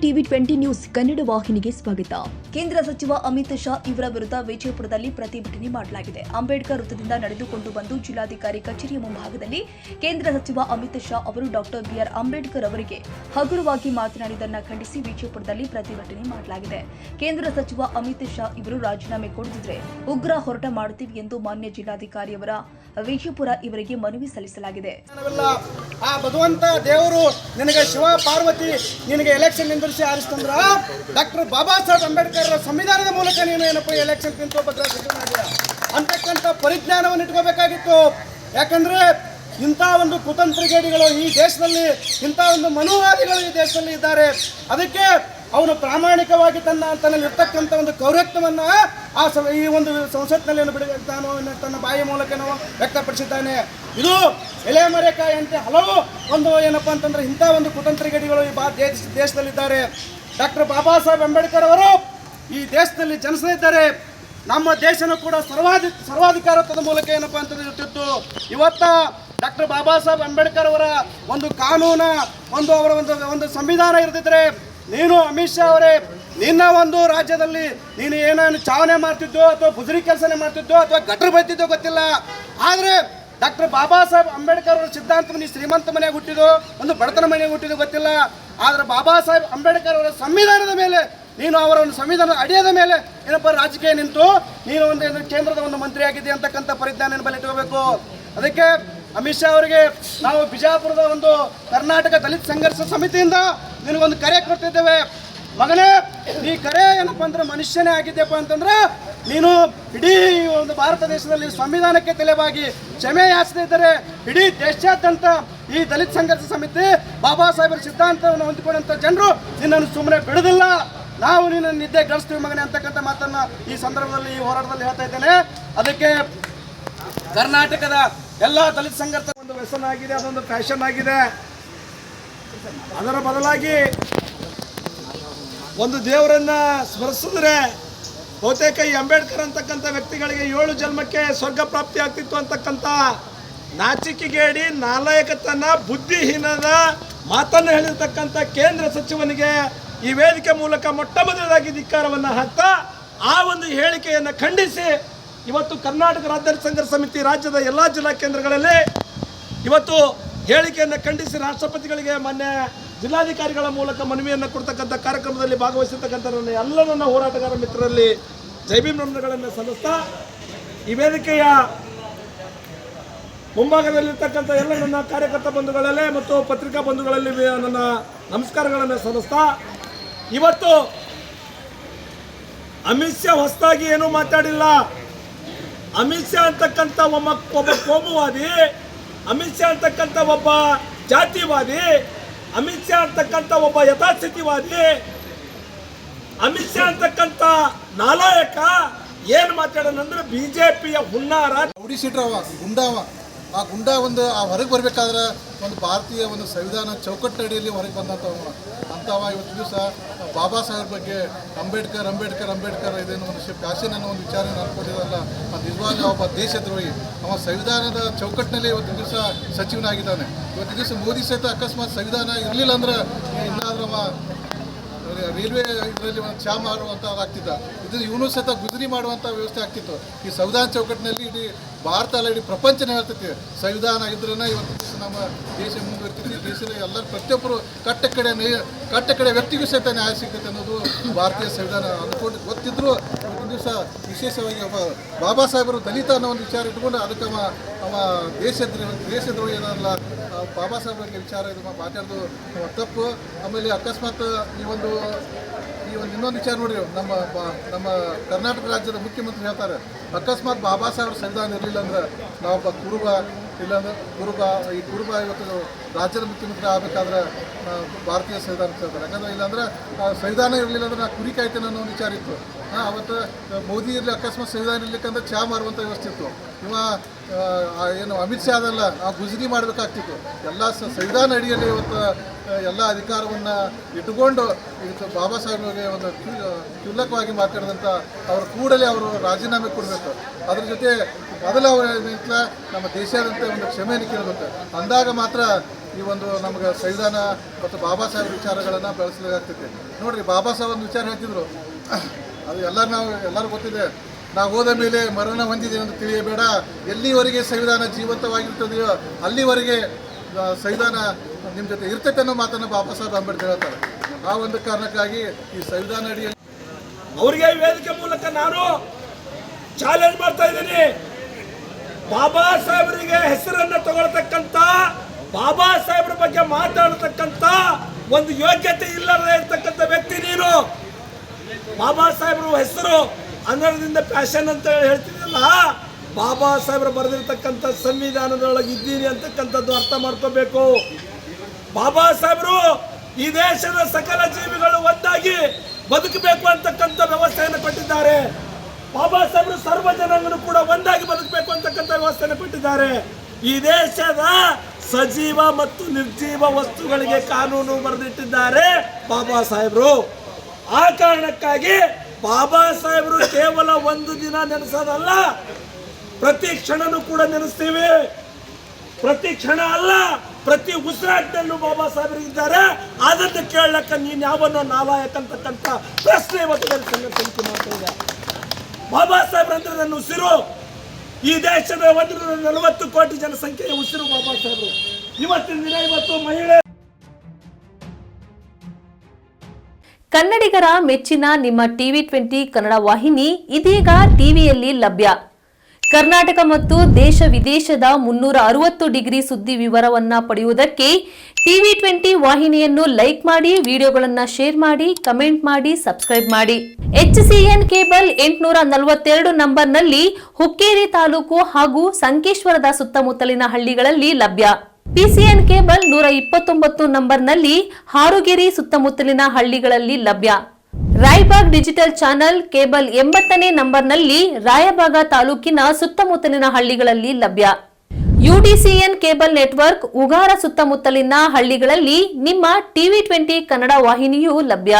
TV 20 news Kannada ವಾಹಿನಿಗೆ ಸ್ವಾಗತ. ಕೇಂದ್ರ ಸಚಿವ ಅಮಿತ್ ಶಾ ಇವರ ವಿರುದ್ಧ ವಿಜಯಪುರದಲ್ಲಿ ಪ್ರತಿಭಟನೆ ಮಾಡಲಾಗಿದೆ. ಅಂಬೇಡ್ಕರ್ ವೃತ್ತದಿಂದ ನಡೆದುಕೊಂಡು ಬಂದು ಜಿಲ್ಲಾಧಿಕಾರಿ ಕಚೇರಿಯ ಮುಂಭಾಗದಲ್ಲಿ ಕೇಂದ್ರ ಸಚಿವ ಅಮಿತ್ ಶಾ ಅವರು ಡಾಕ್ಟರ್ ಬಿಆರ್ ಅಂಬೇಡ್ಕರ್ ಅವರಿಗೆ ಹಗುರವಾಗಿ ಮಾತನಾಡಿದ್ದನ್ನು ಖಂಡಿಸಿ ವಿಜಯಪುರದಲ್ಲಿ ಪ್ರತಿಭಟನೆ ಮಾಡಲಾಗಿದೆ. ಕೇಂದ್ರ ಸಚಿವ ಅಮಿತ್ ಶಾ ಇವರು ರಾಜೀನಾಮೆ ಕೊಡದಿದ್ರೆ ಉಗ್ರ ಹೋರಾಟ ಮಾಡುತ್ತೀವಿ ಎಂದು ಮಾನ್ಯ ಜಿಲ್ಲಾಧಿಕಾರಿಯವರ ವಿಜಯಪುರ ಇವರಿಗೆ ಮನವಿ ಸಲ್ಲಿಸಲಾಗಿದೆ. ಭಗವಂತ ದೇವರು ನಿನಗೆ ಶಿವ ಪಾರ್ವತಿ ನಿನಗೆ ಎಲೆಕ್ಷನ್ ನಿಂದಿರಿಸಿ ಆರಿಸ್ತಂದ್ರ ಡಾಕ್ಟರ್ ಬಾಬಾ ಸಾಹೇಬ್ ಅಂಬೇಡ್ಕರ್ ಸಂವಿಧಾನದ ಮೂಲಕ ನೀನು ಏನಪ್ಪ ಎಲೆಕ್ಷನ್ ಅಂತಕ್ಕಂಥ ಪರಿಜ್ಞಾನವನ್ನು ಇಟ್ಕೋಬೇಕಾಗಿತ್ತು. ಯಾಕಂದ್ರೆ ಇಂಥ ಒಂದು ಕುತಂತ್ರಿಗೇಡಿಗಳು ಈ ದೇಶದಲ್ಲಿ, ಇಂಥ ಒಂದು ಮನುವಾದಿಗಳು ಈ ದೇಶದಲ್ಲಿ ಇದ್ದಾರೆ. ಅದಕ್ಕೆ ಅವನು ಪ್ರಾಮಾಣಿಕವಾಗಿ ತನ್ನಲ್ಲಿ ಇರ್ತಕ್ಕಂಥ ಒಂದು ಕೌರತ್ವವನ್ನು ಈ ಒಂದು ಸಂಸತ್ನಲ್ಲಿ ತನ್ನ ಬಾಯಿಯ ಮೂಲಕ ವ್ಯಕ್ತಪಡಿಸಿದ್ದಾನೆ. ಇದು ಎಲೆಮರೆಕಾಯಿಯಂತೆ ಹಲವು ಒಂದು ಏನಪ್ಪ ಅಂತಂದ್ರೆ ಇಂಥ ಒಂದು ಕುತಂತ್ರಿಗೇಡಿಗಳು ಈ ದೇಶದಲ್ಲಿದ್ದಾರೆ. ಡಾಕ್ಟರ್ ಬಾಬಾ ಸಾಹೇಬ್ ಅಂಬೇಡ್ಕರ್ ಅವರು ಈ ದೇಶದಲ್ಲಿ ಜನಿಸಲಿದ್ದಾರೆ. ನಮ್ಮ ದೇಶನೂ ಕೂಡ ಸರ್ವಾಧಿಕಾರತ್ವದ ಮೂಲಕ ಏನಪ್ಪ ಅಂತಂದ್ರೆ ಇರ್ತಿತ್ತು. ಇವತ್ತ ಡಾಕ್ಟರ್ ಬಾಬಾ ಸಾಹೇಬ್ ಅಂಬೇಡ್ಕರ್ ಅವರ ಒಂದು ಕಾನೂನು, ಅವರ ಒಂದು ಸಂವಿಧಾನ ಇರ್ತಿದ್ರೆ ನೀನು ಅಮಿತ್ ಶಾ ಅವರೇ ನಿನ್ನ ಒಂದು ರಾಜ್ಯದಲ್ಲಿ ನೀನು ಏನೇನು ಚಾವಣೆ ಮಾಡ್ತಿದ್ದೋ ಅಥವಾ ಗುಜರಿ ಕೆಲಸನೇ ಮಾಡ್ತಿದ್ದೋ ಅಥವಾ ಗಟ್ರ ಬೈತಿದ್ದೋ ಗೊತ್ತಿಲ್ಲ. ಆದರೆ ಡಾಕ್ಟರ್ ಬಾಬಾ ಸಾಹೇಬ್ ಅಂಬೇಡ್ಕರ್ ಅವರ ಸಿದ್ಧಾಂತ ನೀ ಶ್ರೀಮಂತ ಮನೆಯಾಗಿ ಹುಟ್ಟಿದೋ ಒಂದು ಬಡತನ ಮನೆಯಾಗಿ ಹುಟ್ಟಿದೋ ಗೊತ್ತಿಲ್ಲ. ಆದರೆ ಬಾಬಾ ಸಾಹೇಬ್ ಅಂಬೇಡ್ಕರ್ ಅವರ ಸಂವಿಧಾನದ ಮೇಲೆ ನೀನು ಅವರ ಒಂದು ಸಂವಿಧಾನದ ಅಡಿಯದ ಮೇಲೆ ಏನಪ್ಪ ರಾಜಕೀಯ ನಿಂತು ನೀನು ಒಂದು ಕೇಂದ್ರದ ಒಂದು ಮಂತ್ರಿ ಆಗಿದೆ ಅಂತಕ್ಕಂಥ ಪರಿಜ್ಞಾನ ಬಲಿಟ್ಕೋಬೇಕು. ಅದಕ್ಕೆ ಅಮಿತ್ ಶಾ ಅವರಿಗೆ ನಾವು ಬಿಜಾಪುರದ ಒಂದು ಕರ್ನಾಟಕ ದಲಿತ ಸಂಘರ್ಷ ಸಮಿತಿಯಿಂದ ನಿನಗೊಂದು ಕರೆ ಕೊಡ್ತಿದ್ದೇವೆ. ಮಗನೇ, ಈ ಕರೆ ಏನಪ್ಪ ಅಂದ್ರೆ ಮನುಷ್ಯನೇ ಆಗಿದ್ದೆಪ್ಪ ಅಂತಂದ್ರೆ ನೀನು ಇಡೀ ಒಂದು ಭಾರತ ದೇಶದಲ್ಲಿ ಸಂವಿಧಾನಕ್ಕೆ ತಲೆಬಾಗಿ ಕ್ಷಮೆ ಯಾಚನೆ ಇದ್ದರೆ ಇಡೀ ದೇಶಾದ್ಯಂತ ಈ ದಲಿತ ಸಂಘರ್ಷ ಸಮಿತಿ ಬಾಬಾ ಸಾಹೇಬರ ಸಿದ್ಧಾಂತವನ್ನು ಹೊಂದಿಕೊಂಡಂಥ ಜನರು ನಿನ್ನನ್ನು ಸುಮ್ಮನೆ ಬಿಡುವುದಿಲ್ಲ. ನಾವು ನಿನ್ನ ನಿದ್ದೆ ಗಳಿಸ್ತೀವಿ ಮಗನೇ ಅಂತಕ್ಕಂಥ ಮಾತನ್ನು ಈ ಸಂದರ್ಭದಲ್ಲಿ ಈ ಹೋರಾಟದಲ್ಲಿ ಹೇಳ್ತಾ ಇದ್ದೇನೆ. ಅದಕ್ಕೆ ಕರ್ನಾಟಕದ ಎಲ್ಲ ದಲಿತ ಸಂಘರ್ಷ ಒಂದು ವ್ಯಸನ ಆಗಿದೆ, ಅದೊಂದು ಫ್ಯಾಷನ್ ಆಗಿದೆ. ಅದರ ಬದಲಾಗಿ ಒಂದು ದೇವರನ್ನ ಸ್ಮರಿಸಿದ್ರೆ ಬಹುತೇಕ ಈ ಅಂಬೇಡ್ಕರ್ ಅಂತಕ್ಕಂಥ ವ್ಯಕ್ತಿಗಳಿಗೆ 7 ಜನ್ಮಕ್ಕೆ ಸ್ವರ್ಗ ಪ್ರಾಪ್ತಿ ಆಗ್ತಿತ್ತು ಅಂತಕ್ಕಂಥ ನಾಚಿಕೆಗೇಡಿ, ನಾಲಾಯಕತನ, ಬುದ್ಧಿಹೀನದ ಮಾತನ್ನು ಹೇಳಿರ್ತಕ್ಕಂಥ ಕೇಂದ್ರ ಸಚಿವನಿಗೆ ಈ ವೇದಿಕೆ ಮೂಲಕ ಮೊಟ್ಟ ಮೊದಲಾಗಿ ಧಿಕ್ಕಾರವನ್ನು ಹಾಕ್ತಾ ಆ ಒಂದು ಹೇಳಿಕೆಯನ್ನು ಖಂಡಿಸಿ ಇವತ್ತು ಕರ್ನಾಟಕ ರಾಜ್ಯ ಸಂಘರ್ಷ ಸಮಿತಿ ರಾಜ್ಯದ ಎಲ್ಲ ಜಿಲ್ಲಾ ಕೇಂದ್ರಗಳಲ್ಲಿ ಇವತ್ತು ಹೇಳಿಕೆಯನ್ನು ಖಂಡಿಸಿ ರಾಷ್ಟ್ರಪತಿಗಳಿಗೆ ಮಾನ್ಯ ಜಿಲ್ಲಾಧಿಕಾರಿಗಳ ಮೂಲಕ ಮನವಿಯನ್ನು ಕೊಡ್ತಕ್ಕಂಥ ಕಾರ್ಯಕ್ರಮದಲ್ಲಿ ಭಾಗವಹಿಸಿರ್ತಕ್ಕಂಥ ನನ್ನ ಹೋರಾಟಗಾರ ಮಿತ್ರರಲ್ಲಿ ಜೈ ಭೀಮ್ ನಮನಗಳನ್ನು ಸಲ್ಲಿಸ್ತಾ ಈ ವೇದಿಕೆಯ ಮುಂಭಾಗದಲ್ಲಿರ್ತಕ್ಕಂಥ ಎಲ್ಲ ನನ್ನ ಕಾರ್ಯಕರ್ತ ಬಂಧುಗಳಲ್ಲೇ ಮತ್ತು ಪತ್ರಿಕಾ ಬಂಧುಗಳಲ್ಲಿ ನನ್ನ ನಮಸ್ಕಾರಗಳನ್ನು ಸಲ್ಲಿಸ್ತಾ ಇವತ್ತು ಅಮಿತ್ ಶಾ ಹೊಸದಾಗಿ ಏನೂ ಮಾತಾಡಿಲ್ಲ. ಅಮಿತ್ ಶಾ ಅಂತಕ್ಕಂಥ ಒಬ್ಬ ಕೋಮುವಾದಿ, ಅಮಿತ್ ಶಾ ಅಂತಕ್ಕಂಥ ಒಬ್ಬ ಜಾತಿವಾದಿ, ಅಮಿತ್ ಶಾ ಅಂತಕ್ಕಂಥ ಒಬ್ಬ ಯಥಾಸ್ಥಿತಿವಾದಿ, ಅಮಿತ್ ಶಾ ಅಂತಕ್ಕಂಥ ನಾಲಾಯಕ ಏನು ಮಾತಾಡೋಣಂದ್ರೆ ಬಿಜೆಪಿಯ ಹುನ್ನಾರ ಉಡಿಸಿಟ್ರವ ಗುಂಡಾವ. ಆ ಗುಂಡ ಒಂದು ಹೊರಗೆ ಬರಬೇಕಾದ್ರೆ ಒಂದು ಭಾರತೀಯ ಒಂದು ಸಂವಿಧಾನ ಚೌಕಟ್ಟಡಿಯಲ್ಲಿ ಹೊರಗೆ ಅಂಥವ ಇವತ್ತು ದಿವಸ ಬಾಬಾ ಸಾಹೇಬ್ ಬಗ್ಗೆ ಅಂಬೇಡ್ಕರ್ ಇದೇನು ಒಂದು ಪ್ಯಾಷನ್ ಅನ್ನೋ ಒಂದು ವಿಚಾರ ಅನ್ಕೊಂಡಿದ್ದಲ್ಲ, ಅದು ನಿಜವಾಗಿ ಒಬ್ಬ ದೇಶದ್ರೋಹಿ. ಅವ ಸಂವಿಧಾನದ ಚೌಕಟ್ಟಿನಲ್ಲಿ ಇವತ್ತು ದಿವಸ ಸಚಿವನಾಗಿದ್ದಾನೆ. ಇವತ್ತು ದಿವಸ ಮೋದಿ ಸಹಿತ ಅಕಸ್ಮಾತ್ ಸಂವಿಧಾನ ಇರಲಿಲ್ಲ ಅಂದ್ರೆ ಇನ್ನಾದ್ರೂ ಅವ ರೈಲ್ವೆ ಇದರಲ್ಲಿ ಒಂದು ಚಾ ಮಾರುವಂಥದ್ದಾಗ್ತಿದ್ದ. ಇದು ಇವನು ಸಹಿತ ಗುಜರಿ ಮಾಡುವಂಥ ವ್ಯವಸ್ಥೆ ಆಗ್ತಿತ್ತು. ಈ ಸಂವಿಧಾನ ಚೌಕಟ್ಟಿನಲ್ಲಿ ಇಡೀ ಭಾರತ ಅಲ್ಲ ಇಡೀ ಪ್ರಪಂಚನೇ ಹೇಳ್ತೈತಿ ಸಂವಿಧಾನ ಇದ್ರೇ ಇವತ್ತು ನಮ್ಮ ದೇಶ ಮುಂದುವರಿತೈತಿ. ದೇಶದ ಎಲ್ಲರೂ ಪ್ರತಿಯೊಬ್ಬರು ಕಟ್ಟ ಕಡೆ ವ್ಯಕ್ತಿಗೂ ಸಹಿತ ನ್ಯಾಯ ಸಿಗ್ತೈತೆ ಅನ್ನೋದು ಭಾರತೀಯ ಸಂವಿಧಾನ ಅಂದ್ಕೊಂಡು ಗೊತ್ತಿದ್ರು ಇವತ್ತಿನ ದಿವಸ ವಿಶೇಷವಾಗಿ ಒಬ್ಬ ಬಾಬಾ ಸಾಹೇಬರು ದಲಿತ ಅನ್ನೋ ಒಂದು ವಿಚಾರ ಇಟ್ಕೊಂಡು ಅದಕ್ಕೆ ಅವ ದೇಶದ್ರೋಹಿ ಏನಲ್ಲ ಬಾಬಾ ಸಾಹೇಬ್ ಬಗ್ಗೆ ವಿಚಾರ ಇದು ಮಾತಾಡೋದು ತಪ್ಪು. ಆಮೇಲೆ ಅಕಸ್ಮಾತ್ ಈ ಒಂದು ಇನ್ನೊಂದು ವಿಚಾರ ನೋಡ್ರಿ, ನಮ್ಮ ಕರ್ನಾಟಕ ರಾಜ್ಯದ ಮುಖ್ಯಮಂತ್ರಿ ಹೇಳ್ತಾರೆ ಅಕಸ್ಮಾತ್ ಬಾಬಾ ಸಾಹೇಬ್ರ ಸಂವಿಧಾನ ಇರಲಿಲ್ಲ ಅಂದ್ರೆ ನಾವೊಬ್ಬ ಕುರುಬ ಈ ಕುರುಬ ಇವತ್ತು ರಾಜ್ಯದ ಮುಖ್ಯಮಂತ್ರಿ ಆಗಬೇಕಾದ್ರೆ ಭಾರತೀಯ ಸಂವಿಧಾನ ಹೇಳ್ತಾರೆ. ಯಾಕಂದ್ರೆ ಇಲ್ಲಾಂದ್ರೆ ಸಂವಿಧಾನ ಇರಲಿಲ್ಲ ಅಂದ್ರೆ ನಾ ಕುರಿ ಕಾಯ್ತೇನೆ ಅನ್ನೋ ವಿಚಾರ ಇತ್ತು. ಅವತ್ತು ಮೋದಿ ಇರಲಿ ಅಕಸ್ಮಾತ್ ಸಂವಿಧಾನ ಇರ್ಲಿಕ್ಕಂದ್ರೆ ಚಾ ಮಾರುವಂಥ ವ್ಯವಸ್ಥೆ ಇತ್ತು. ಏನು ಅಮಿತ್ ಶಾ ಅದಲ್ಲ, ಆ ಗುಜರಿ ಮಾಡಬೇಕಾಗ್ತಿತ್ತು. ಎಲ್ಲ ಸಂವಿಧಾನ ಅಡಿಯಲ್ಲಿ ಇವತ್ತು ಎಲ್ಲ ಅಧಿಕಾರವನ್ನು ಇಟ್ಟುಕೊಂಡು ಇವತ್ತು ಬಾಬಾ ಸಾಹೇಬ್ರಿಗೆ ಒಂದು ಕ್ಷುಲ್ಲಕವಾಗಿ ಮಾತಾಡಿದಂಥ ಅವರು ಕೂಡಲೇ ಅವರು ರಾಜೀನಾಮೆ ಕೊಡಬೇಕು. ಅದ್ರ ಜೊತೆ ಮೊದಲು ಅವರ ನಮ್ಮ ದೇಶಾದ್ಯಂತ ಒಂದು ಕ್ಷಮೆಯನ್ನು ಕೇಳಬೇಕು. ಅಂದಾಗ ಮಾತ್ರ ಈ ಒಂದು ನಮಗೆ ಸಂವಿಧಾನ ಮತ್ತು ಬಾಬಾ ಸಾಹೇಬ್ ವಿಚಾರಗಳನ್ನು ಬೆಳೆಸಲಾಗ್ತೈತೆ. ನೋಡಿರಿ, ಬಾಬಾ ಸಾಹೇಬ್ ಒಂದು ವಿಚಾರ ಹೇಳ್ತಿದ್ರು, ಅದು ಎಲ್ಲರೂ ಗೊತ್ತಿದೆ. ನಾವು ಹೋದ ಮೇಲೆ ಮರಣ ಹೊಂದಿದೆ ಅಂತ ತಿಳಿಯಬೇಡ, ಎಲ್ಲಿವರೆಗೆ ಸಂವಿಧಾನ ಜೀವಂತವಾಗಿರ್ತದೆಯೋ ಅಲ್ಲಿವರೆಗೆ ಸಂವಿಧಾನ ನಿಮ್ಮ ಜೊತೆ ಇರ್ತೈತೆ ಅನ್ನೋ ಮಾತನ್ನು ಬಾಬಾ ಸಾಹೇಬ್ ಅಂಬೇಡ್ಕರ್ ಹೇಳ್ತಾರೆ. ಆ ಒಂದು ಕಾರಣಕ್ಕಾಗಿ ಈ ಸಂವಿಧಾನ ಅಡಿಯಲ್ಲಿ ಅವರಿಗೆ ವೇದಿಕೆ ಮೂಲಕ ನಾನು ಚಾಲೆಂಜ್ ಮಾಡ್ತಾ ಇದ್ದೀನಿ. ಬಾಬಾ ಸಾಹೇಬರಿಗೆ ಹೆಸರನ್ನು ತಗೊಳ್ತಕ್ಕಂಥ, ಬಾಬಾ ಸಾಹೇಬ್ರ ಬಗ್ಗೆ ಮಾತಾಡತಕ್ಕಂಥ ಒಂದು ಯೋಗ್ಯತೆ ಇಲ್ಲದೆ ಇರ್ತಕ್ಕಂಥ ವ್ಯಕ್ತಿ ನೀನು. ಬಾಬಾ ಸಾಹೇಬ್ರ ಹೆಸರು ಅನ್ನೋದ್ರಿಂದ ಪ್ಯಾಷನ್ ಅಂತ ಹೇಳ್ತಿದ್ದಲ್ಲ, ಬಾಬಾ ಸಾಹೇಬ್ರು ಬರೆದಿರ್ತಕ್ಕಂಥ ಸಂವಿಧಾನದೊಳಗೆ ಇದ್ದೀನಿ ಅಂತಕ್ಕಂಥದ್ದು ಅರ್ಥ ಮಾಡ್ಕೋಬೇಕು. ಬಾಬಾ ಸಾಹೇಬ್ರು ಈ ದೇಶದ ಸಕಲ ಜೀವಿಗಳು ಒಂದಾಗಿ ಬದುಕಬೇಕು ಅಂತಕ್ಕಂಥ ವ್ಯವಸ್ಥೆಯನ್ನು ಕೊಟ್ಟಿದ್ದಾರೆ. ಬಾಬಾ ಸಾಹೇಬ್ರು ಸರ್ವ ಜನಾಂಗನು ಕೂಡ ಒಂದಾಗಿ ಬದುಕಬೇಕು ಅಂತಕ್ಕಂಥ ವ್ಯವಸ್ಥೆಯನ್ನು ಕೊಟ್ಟಿದ್ದಾರೆ. ಈ ದೇಶದ ಸಜೀವ ಮತ್ತು ನಿರ್ಜೀವ ವಸ್ತುಗಳಿಗೆ ಕಾನೂನು ಬರೆದಿಟ್ಟಿದ್ದಾರೆ ಬಾಬಾ ಸಾಹೇಬ್ರು. ಆ ಕಾರಣಕ್ಕಾಗಿ ಬಾಬಾ ಸಾಹೇಬ್ರು ಕೇವಲ ಒಂದು ದಿನ ನೆನೆಸೋದಲ್ಲ, ಪ್ರತಿ ಕ್ಷಣನೂ ಕೂಡ ನೆನೆಸ್ತೀವಿ. ಪ್ರತಿ ಕ್ಷಣ ಅಲ್ಲ, ಪ್ರತಿ ಉಸಿರಾಟದಲ್ಲೂ ಬಾಬಾ ಸಾಹೇಬರಿದ್ದಾರೆ. ಅದನ್ನು ಕೇಳಕ್ಕ ನೀನು ಯಾವನ್ನೋ ನಾಲಾಯಕ ಅಂತಕ್ಕಂಥ ಪ್ರಶ್ನೆ ಇವತ್ತು ಸಂಘಟನೆ ಮಾಡ್ತಾ ಇದೆ. ಬಾಬಾ ಸಾಹೇಬ್ರಂದ್ರೆ ನನ್ನ ಉಸಿರು. ಈ ದೇಶದ 140 ಕೋಟಿ ಜನಸಂಖ್ಯೆಯ ಉಸಿರು ಬಾಬಾ ಸಾಹೇಬರು. ಇವತ್ತಿನ ದಿನ ಇವತ್ತು ಮಹಿಳೆ ಕನ್ನಡಿಗರ ಮೆಚ್ಚಿನ ನಿಮ್ಮ TV20 ಕನ್ನಡ ವಾಹಿನಿ ಇದೀಗ ಟಿವಿಯಲ್ಲಿ ಲಭ್ಯ. ಕರ್ನಾಟಕ ಮತ್ತು ದೇಶ ವಿದೇಶದ 360 ಡಿಗ್ರಿ ಸುದ್ದಿ ವಿವರವನ್ನ ಪಡೆಯುವುದಕ್ಕೆ TV20 ವಾಹಿನಿಯನ್ನು ಲೈಕ್ ಮಾಡಿ, ವಿಡಿಯೋಗಳನ್ನು ಶೇರ್ ಮಾಡಿ, ಕಮೆಂಟ್ ಮಾಡಿ, ಸಬ್ಸ್ಕ್ರೈಬ್ ಮಾಡಿ. HCN ಕೇಬಲ್ 842 ನಂಬರ್ನಲ್ಲಿ ಹುಕ್ಕೇರಿ ತಾಲೂಕು ಹಾಗೂ ಸಂಕೇಶ್ವರದ ಸುತ್ತಮುತ್ತಲಿನ ಹಳ್ಳಿಗಳಲ್ಲಿ ಲಭ್ಯ. PCN ಕೇಬಲ್ 129 ನಂಬರ್ನಲ್ಲಿ ಹಾರುಗೆರೆ ಸುತ್ತಮುತ್ತಲಿನ ಹಳ್ಳಿಗಳಲ್ಲಿ ಲಭ್ಯ. ರಾಯಬಾಗ್ ಡಿಜಿಟಲ್ ಚಾನೆಲ್ ಕೇಬಲ್ 80ನೇ ನಂಬರ್ನಲ್ಲಿ ರಾಯಬಾಗ ತಾಲೂಕಿನ ಸುತ್ತಮುತ್ತಲಿನ ಹಳ್ಳಿಗಳಲ್ಲಿ ಲಭ್ಯ. UDCN ಕೇಬಲ್ ನೆಟ್ವರ್ಕ್ ಉಗಾರ ಸುತ್ತಮುತ್ತಲಿನ ಹಳ್ಳಿಗಳಲ್ಲಿ ನಿಮ್ಮ TV20 ಕನ್ನಡ ವಾಹಿನಿಯೂ ಲಭ್ಯ.